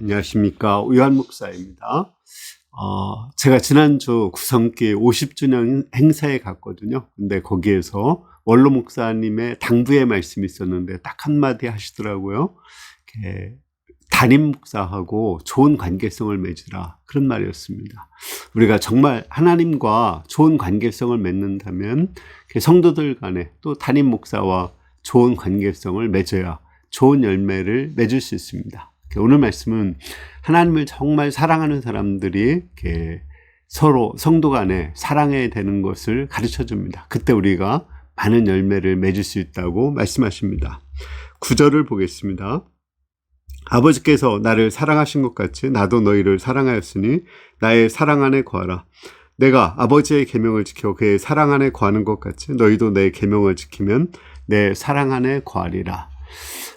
안녕하십니까. 우요한 목사입니다. 제가 지난주 구성기 50주년 행사에 갔거든요. 근데 거기에서 원로 목사님의 당부의 말씀이 있었는데 딱 한마디 하시더라고요. 담임 목사하고 좋은 관계성을 맺으라. 그런 말이었습니다. 우리가 정말 하나님과 좋은 관계성을 맺는다면 성도들 간에 또 담임 목사와 좋은 관계성을 맺어야 좋은 열매를 맺을 수 있습니다. 오늘 말씀은 하나님을 정말 사랑하는 사람들이 서로 성도 간에 사랑해야 되는 것을 가르쳐 줍니다. 그때 우리가 많은 열매를 맺을 수 있다고 말씀하십니다. 9절을 보겠습니다. 아버지께서 나를 사랑하신 것 같이 나도 너희를 사랑하였으니 나의 사랑 안에 거하라. 내가 아버지의 계명을 지켜 그의 사랑 안에 거하는 것 같이 너희도 내 계명을 지키면 내 사랑 안에 거하리라.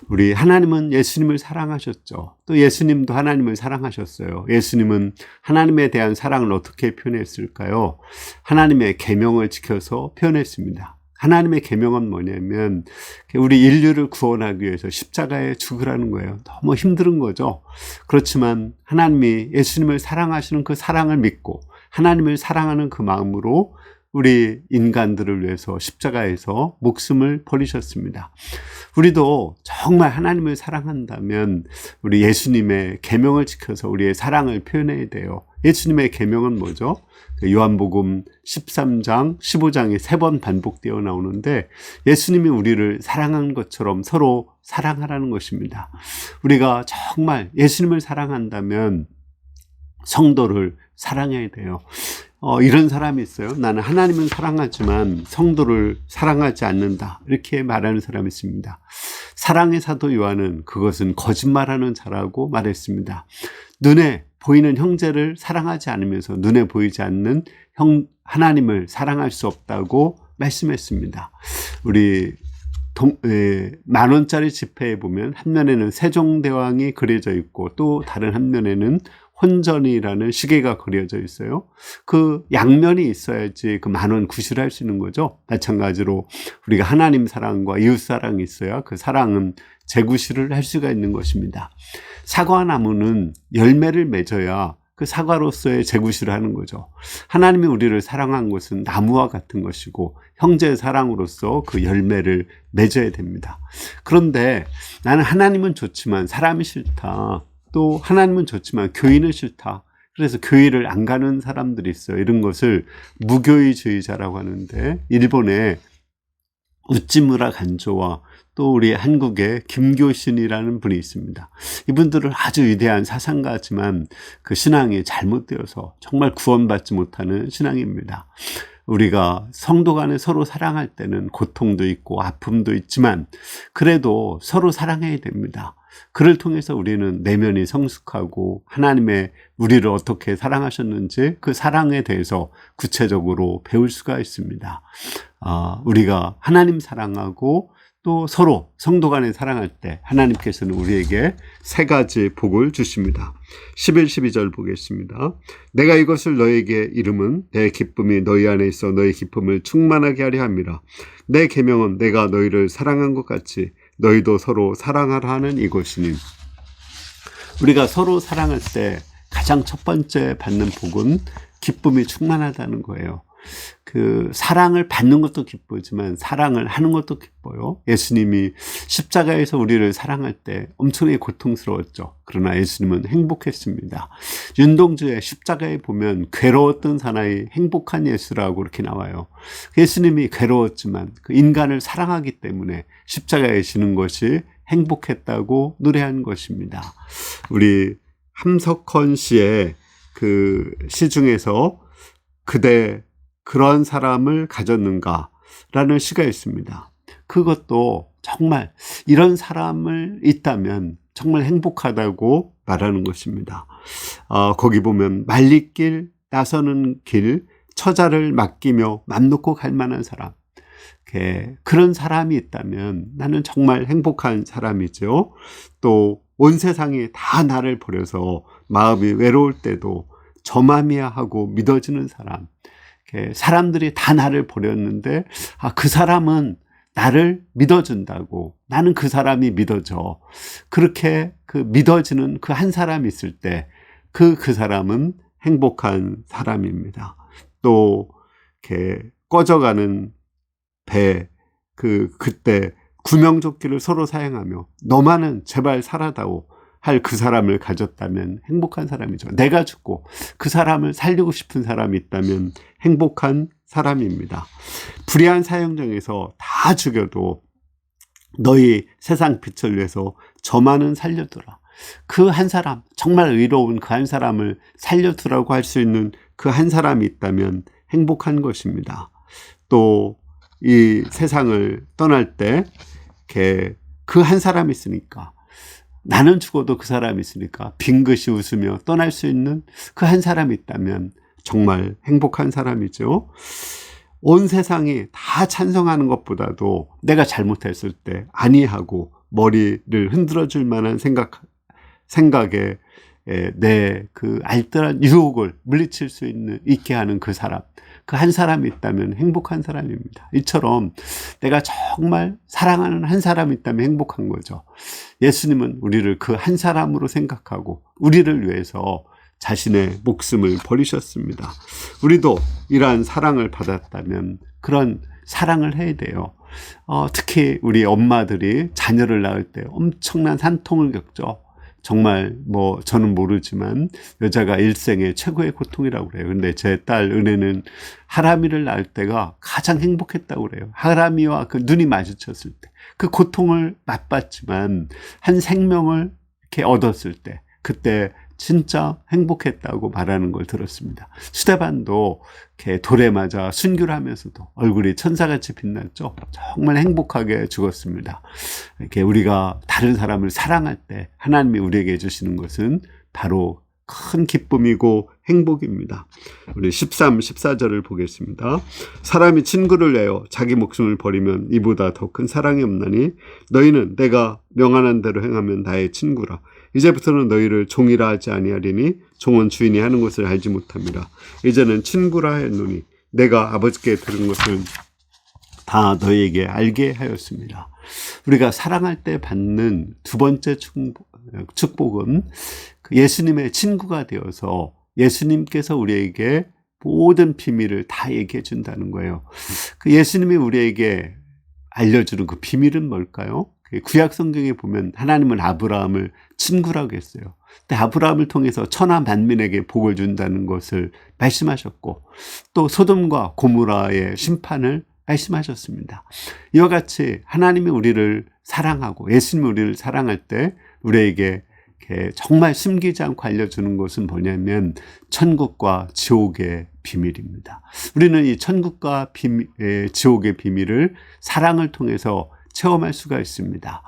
우리 하나님은 예수님을 사랑하셨죠. 또 예수님도 하나님을 사랑하셨어요. 예수님은 하나님에 대한 사랑을 어떻게 표현했을까요? 하나님의 계명을 지켜서 표현했습니다. 하나님의 계명은 뭐냐면 우리 인류를 구원하기 위해서 십자가에 죽으라는 거예요. 너무 힘든 거죠. 그렇지만 하나님이 예수님을 사랑하시는 그 사랑을 믿고 하나님을 사랑하는 그 마음으로 우리 인간들을 위해서 십자가에서 목숨을 버리셨습니다. 우리도 정말 하나님을 사랑한다면 우리 예수님의 계명을 지켜서 우리의 사랑을 표현해야 돼요. 예수님의 계명은 뭐죠? 요한복음 13장, 15장이 3번 반복되어 나오는데 예수님이 우리를 사랑한 것처럼 서로 사랑하라는 것입니다. 우리가 정말 예수님을 사랑한다면 성도를 사랑해야 돼요. 이런 사람이 있어요. 나는 하나님은 사랑하지만 성도를 사랑하지 않는다. 이렇게 말하는 사람이 있습니다. 사랑의 사도 요한은 그것은 거짓말하는 자라고 말했습니다. 눈에 보이는 형제를 사랑하지 않으면서 눈에 보이지 않는 하나님을 사랑할 수 없다고 말씀했습니다. 우리 10,000원짜리 지폐에 보면 한 면에는 세종대왕이 그려져 있고 또 다른 한 면에는 혼전이라는 시계가 그려져 있어요. 그 양면이 있어야지 그 10,000원 구실을 할 수 있는 거죠. 마찬가지로 우리가 하나님 사랑과 이웃 사랑이 있어야 그 사랑은 재구실을 할 수가 있는 것입니다. 사과나무는 열매를 맺어야 그 사과로서의 재구실을 하는 거죠. 하나님이 우리를 사랑한 것은 나무와 같은 것이고 형제의 사랑으로서 그 열매를 맺어야 됩니다. 그런데 나는 하나님은 좋지만 사람이 싫다. 또 하나님은 좋지만 교회는 싫다. 그래서 교회를 안 가는 사람들이 있어요. 이런 것을 무교의주의자라고 하는데 일본의 우찌무라 간조와 또 우리 한국의 김교신이라는 분이 있습니다. 이분들은 아주 위대한 사상가지만 그 신앙이 잘못되어서 정말 구원받지 못하는 신앙입니다. 우리가 성도 간에 서로 사랑할 때는 고통도 있고 아픔도 있지만 그래도 서로 사랑해야 됩니다. 그를 통해서 우리는 내면이 성숙하고 하나님의 우리를 어떻게 사랑하셨는지 그 사랑에 대해서 구체적으로 배울 수가 있습니다. 우리가 하나님 사랑하고 또 서로 성도 간에 사랑할 때 하나님께서는 우리에게 3가지 복을 주십니다. 11, 12절 보겠습니다. 내가 이것을 너에게 이름은 내 기쁨이 너희 안에 있어 너희 기쁨을 충만하게 하려 함이라. 내 계명은 내가 너희를 사랑한 것 같이 너희도 서로 사랑하라 하는 이것이니. 우리가 서로 사랑할 때 가장 첫 번째 받는 복은 기쁨이 충만하다는 거예요. 그 사랑을 받는 것도 기쁘지만 사랑을 하는 것도 기뻐요. 예수님이 십자가에서 우리를 사랑할 때 엄청나게 고통스러웠죠. 그러나 예수님은 행복했습니다. 윤동주의 십자가에 보면 괴로웠던 사나이 행복한 예수라고 이렇게 나와요. 예수님이 괴로웠지만 그 인간을 사랑하기 때문에 십자가에 지는 것이 행복했다고 노래한 것입니다. 우리 함석헌 씨의 그 시 중에서 그대 그런 사람을 가졌는가 라는 시가 있습니다. 그것도 정말 이런 사람을 있다면 정말 행복하다고 말하는 것입니다. 거기 보면 말리길 나서는 길 처자를 맡기며 맘 놓고 갈 만한 사람, 그런 사람이 있다면 나는 정말 행복한 사람이죠. 또 온 세상이 다 나를 버려서 마음이 외로울 때도 저맘이야 하고 믿어지는 사람, 사람들이 다 나를 버렸는데 그 사람은 나를 믿어준다고, 나는 그 사람이 믿어져. 그렇게 그 믿어지는 그 한 사람이 있을 때 그 사람은 행복한 사람입니다. 또 이렇게 꺼져가는 배, 그때 구명조끼를 서로 사용하며 너만은 제발 살아다오 할 그 사람을 가졌다면 행복한 사람이죠. 내가 죽고 그 사람을 살리고 싶은 사람이 있다면 행복한 사람입니다. 불의한 사형정에서 다 죽여도 너희 세상 빛을 위해서 저만은 살려두라. 그 한 사람, 정말 의로운 그 한 사람을 살려두라고 할 수 있는 그 한 사람이 있다면 행복한 것입니다. 또 이 세상을 떠날 때 그 한 사람이 있으니까, 나는 죽어도 그 사람이 있으니까 빙긋이 웃으며 떠날 수 있는 그 한 사람이 있다면 정말 행복한 사람이죠. 온 세상이 다 찬성하는 것보다도 내가 잘못했을 때 아니하고 머리를 흔들어 줄 만한 생각에 내 그 알뜰한 유혹을 물리칠 수 있게 하는 그 사람, 그 한 사람이 있다면 행복한 사람입니다. 이처럼 내가 정말 사랑하는 한 사람이 있다면 행복한 거죠. 예수님은 우리를 그 한 사람으로 생각하고 우리를 위해서 자신의 목숨을 버리셨습니다. 우리도 이러한 사랑을 받았다면 그런 사랑을 해야 돼요. 특히 우리 엄마들이 자녀를 낳을 때 엄청난 산통을 겪죠. 정말 저는 모르지만 여자가 일생의 최고의 고통이라고 그래요. 근데 제 딸 은혜는 하람이를 낳을 때가 가장 행복했다고 그래요. 하람이와 그 눈이 마주쳤을 때 그 고통을 맛봤지만 한 생명을 이렇게 얻었을 때 그때 진짜 행복했다고 말하는 걸 들었습니다. 스데반도 이렇게 돌에 맞아 순교를 하면서도 얼굴이 천사같이 빛났죠. 정말 행복하게 죽었습니다. 이렇게 우리가 다른 사람을 사랑할 때 하나님이 우리에게 주시는 것은 바로 큰 기쁨이고 행복입니다. 우리 13, 14절을 보겠습니다. 사람이 친구를 위하여 자기 목숨을 버리면 이보다 더 큰 사랑이 없나니 너희는 내가 명하는 대로 행하면 나의 친구라. 이제부터는 너희를 종이라 하지 아니하리니 종은 주인이 하는 것을 알지 못함이라. 이제는 친구라 했노니 내가 아버지께 들은 것을 다 너희에게 알게 하였습니다. 우리가 사랑할 때 받는 두 번째 축복은 예수님의 친구가 되어서 예수님께서 우리에게 모든 비밀을 다 얘기해 준다는 거예요. 그 예수님이 우리에게 알려주는 그 비밀은 뭘까요? 구약 성경에 보면 하나님은 아브라함을 친구라고 했어요. 근데 아브라함을 통해서 천하 만민에게 복을 준다는 것을 말씀하셨고 또 소돔과 고모라의 심판을 말씀하셨습니다. 이와 같이 하나님이 우리를 사랑하고 예수님이 우리를 사랑할 때 우리에게 정말 숨기지 않고 알려주는 것은 뭐냐면 천국과 지옥의 비밀입니다. 우리는 이 천국과 지옥의 비밀을 사랑을 통해서 체험할 수가 있습니다.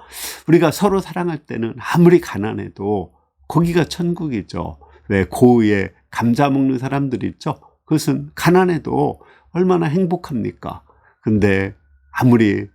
우리가 서로 사랑할 때는 아무리 가난해도 거기가 천국이죠. 왜 고의에 감자 먹는 사람들이 있죠. 그것은 가난해도 얼마나 행복합니까? 근데 아무리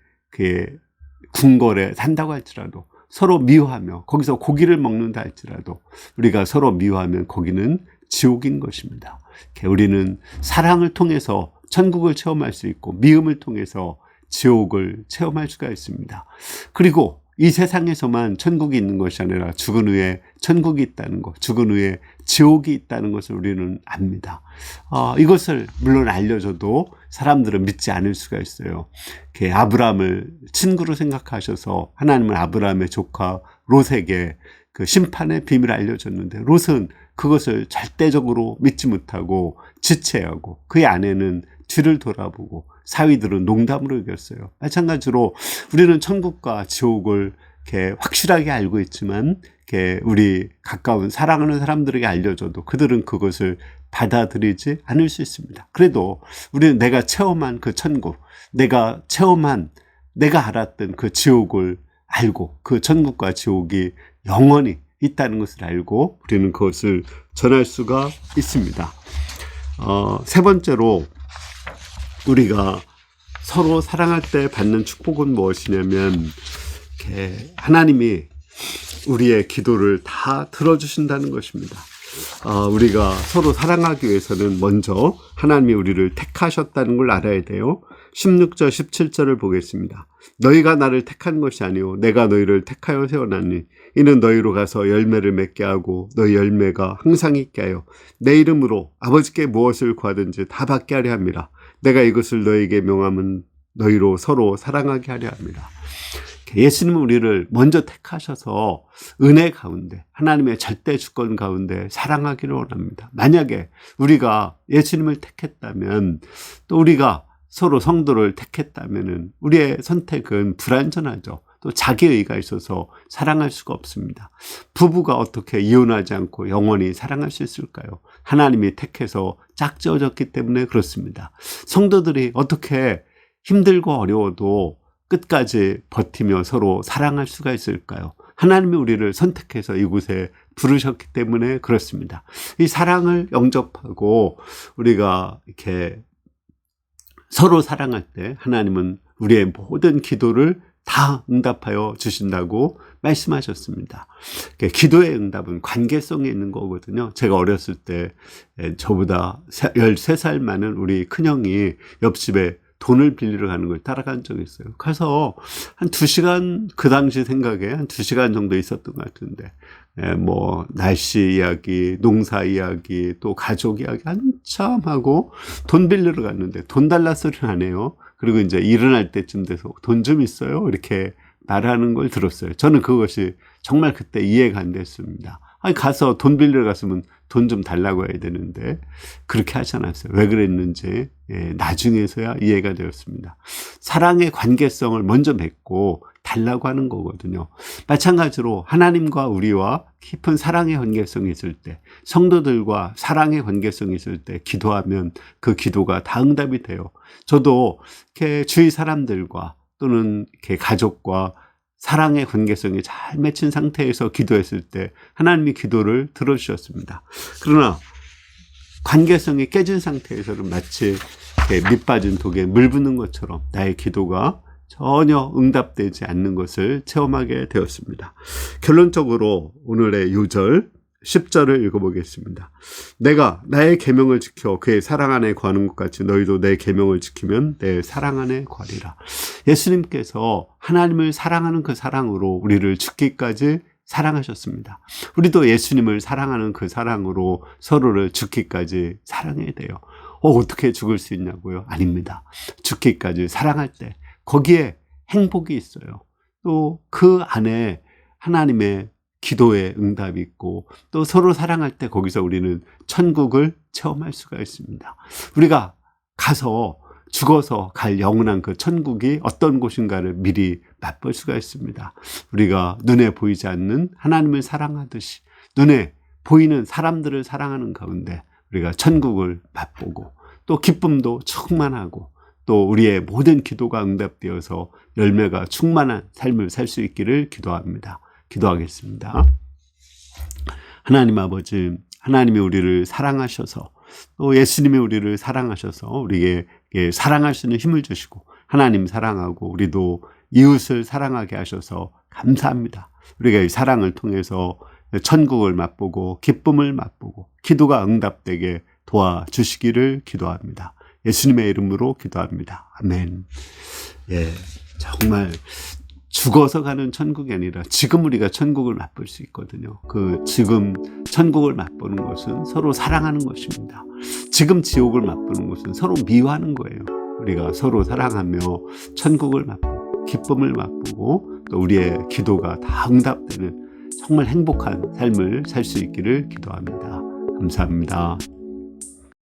궁궐에 산다고 할지라도 서로 미워하며 거기서 고기를 먹는다 할지라도 우리가 서로 미워하면 거기는 지옥인 것입니다. 우리는 사랑을 통해서 천국을 체험할 수 있고 미움을 통해서 지옥을 체험할 수가 있습니다. 그리고 이 세상에서만 천국이 있는 것이 아니라 죽은 후에 천국이 있다는 것, 죽은 후에 지옥이 있다는 것을 우리는 압니다. 이것을 물론 알려줘도 사람들은 믿지 않을 수가 있어요. 아브라함을 친구로 생각하셔서 하나님은 아브라함의 조카 롯에게 그 심판의 비밀을 알려줬는데 롯은 그것을 절대적으로 믿지 못하고 지체하고 그의 아내는 뒤를 돌아보고 사위들은 농담으로 여겼어요. 마찬가지로 우리는 천국과 지옥을 이렇게 확실하게 알고 있지만 우리 가까운 사랑하는 사람들에게 알려줘도 그들은 그것을 받아들이지 않을 수 있습니다. 그래도 우리는 내가 체험한 그 천국, 내가 알았던 그 지옥을 알고 그 천국과 지옥이 영원히 있다는 것을 알고 우리는 그것을 전할 수가 있습니다. 세 번째로 우리가 서로 사랑할 때 받는 축복은 무엇이냐면 하나님이 우리의 기도를 다 들어주신다는 것입니다. 우리가 서로 사랑하기 위해서는 먼저 하나님이 우리를 택하셨다는 걸 알아야 돼요. 16절 17절을 보겠습니다. 너희가 나를 택한 것이 아니오 내가 너희를 택하여 세워놨니 이는 너희로 가서 열매를 맺게 하고 너희 열매가 항상 있게 하여 내 이름으로 아버지께 무엇을 구하든지 다 받게 하려 함이라. 내가 이것을 너희에게 명함은 너희로 서로 사랑하게 하려 합니다. 예수님은 우리를 먼저 택하셔서 은혜 가운데 하나님의 절대 주권 가운데 사랑하기를 원합니다. 만약에 우리가 예수님을 택했다면 또 우리가 서로 성도를 택했다면 우리의 선택은 불완전하죠. 또 자기의가 있어서 사랑할 수가 없습니다. 부부가 어떻게 이혼하지 않고 영원히 사랑할 수 있을까요? 하나님이 택해서 짝지어졌기 때문에 그렇습니다. 성도들이 어떻게 힘들고 어려워도 끝까지 버티며 서로 사랑할 수가 있을까요? 하나님이 우리를 선택해서 이곳에 부르셨기 때문에 그렇습니다. 이 사랑을 영접하고 우리가 이렇게 서로 사랑할 때 하나님은 우리의 모든 기도를 다 응답하여 주신다고 말씀하셨습니다. 기도의 응답은 관계성에 있는 거거든요. 제가 어렸을 때 저보다 13살 많은 우리 큰형이 옆집에 돈을 빌리러 가는 걸 따라간 적이 있어요. 가서 한 2시간, 그 당시 생각에 한 2시간 정도 있었던 것 같은데, 뭐, 날씨 이야기, 농사 이야기, 또 가족 이야기 한참 하고 돈 빌리러 갔는데 돈 달라 소리는 안 해요. 그리고 이제 일어날 때쯤 돼서 돈 좀 있어요? 이렇게 말하는 걸 들었어요. 저는 그것이 정말 그때 이해가 안 됐습니다. 아니, 가서 돈 빌리러 갔으면 돈 좀 달라고 해야 되는데 그렇게 하지 않았어요. 왜 그랬는지 나중에서야 이해가 되었습니다. 사랑의 관계성을 먼저 맺고 달라고 하는 거거든요. 마찬가지로 하나님과 우리와 깊은 사랑의 관계성이 있을 때, 성도들과 사랑의 관계성이 있을 때 기도하면 그 기도가 다 응답이 돼요. 저도 이렇게 주위 사람들과 또는 이렇게 가족과 사랑의 관계성이 잘 맺힌 상태에서 기도했을 때 하나님이 기도를 들어주셨습니다. 그러나 관계성이 깨진 상태에서는 마치 밑빠진 독에 물 붓는 것처럼 나의 기도가 전혀 응답되지 않는 것을 체험하게 되었습니다. 결론적으로 오늘의 요절 10절을 읽어보겠습니다. 내가 나의 계명을 지켜 그의 사랑 안에 거하는 것 같이 너희도 내 계명을 지키면 내 사랑 안에 거하리라. 예수님께서 하나님을 사랑하는 그 사랑으로 우리를 죽기까지 사랑하셨습니다. 우리도 예수님을 사랑하는 그 사랑으로 서로를 죽기까지 사랑해야 돼요. 어떻게 죽을 수 있냐고요? 아닙니다. 죽기까지 사랑할 때 거기에 행복이 있어요. 또 그 안에 하나님의 기도의 응답이 있고 또 서로 사랑할 때 거기서 우리는 천국을 체험할 수가 있습니다. 우리가 가서 죽어서 갈 영원한 그 천국이 어떤 곳인가를 미리 맛볼 수가 있습니다. 우리가 눈에 보이지 않는 하나님을 사랑하듯이 눈에 보이는 사람들을 사랑하는 가운데 우리가 천국을 맛보고 또 기쁨도 충만하고 또 우리의 모든 기도가 응답되어서 열매가 충만한 삶을 살 수 있기를 기도합니다. 기도하겠습니다. 하나님 아버지, 하나님이 우리를 사랑하셔서 또 예수님이 우리를 사랑하셔서 우리에게 사랑할 수 있는 힘을 주시고 하나님 사랑하고 우리도 이웃을 사랑하게 하셔서 감사합니다. 우리가 이 사랑을 통해서 천국을 맛보고 기쁨을 맛보고 기도가 응답되게 도와주시기를 기도합니다. 예수님의 이름으로 기도합니다. 아멘. 정말 죽어서 가는 천국이 아니라 지금 우리가 천국을 맛볼 수 있거든요. 그 지금 천국을 맛보는 것은 서로 사랑하는 것입니다. 지금 지옥을 맛보는 것은 서로 미워하는 거예요. 우리가 서로 사랑하며 천국을 맛보고 기쁨을 맛보고 또 우리의 기도가 다 응답되는 정말 행복한 삶을 살 수 있기를 기도합니다. 감사합니다.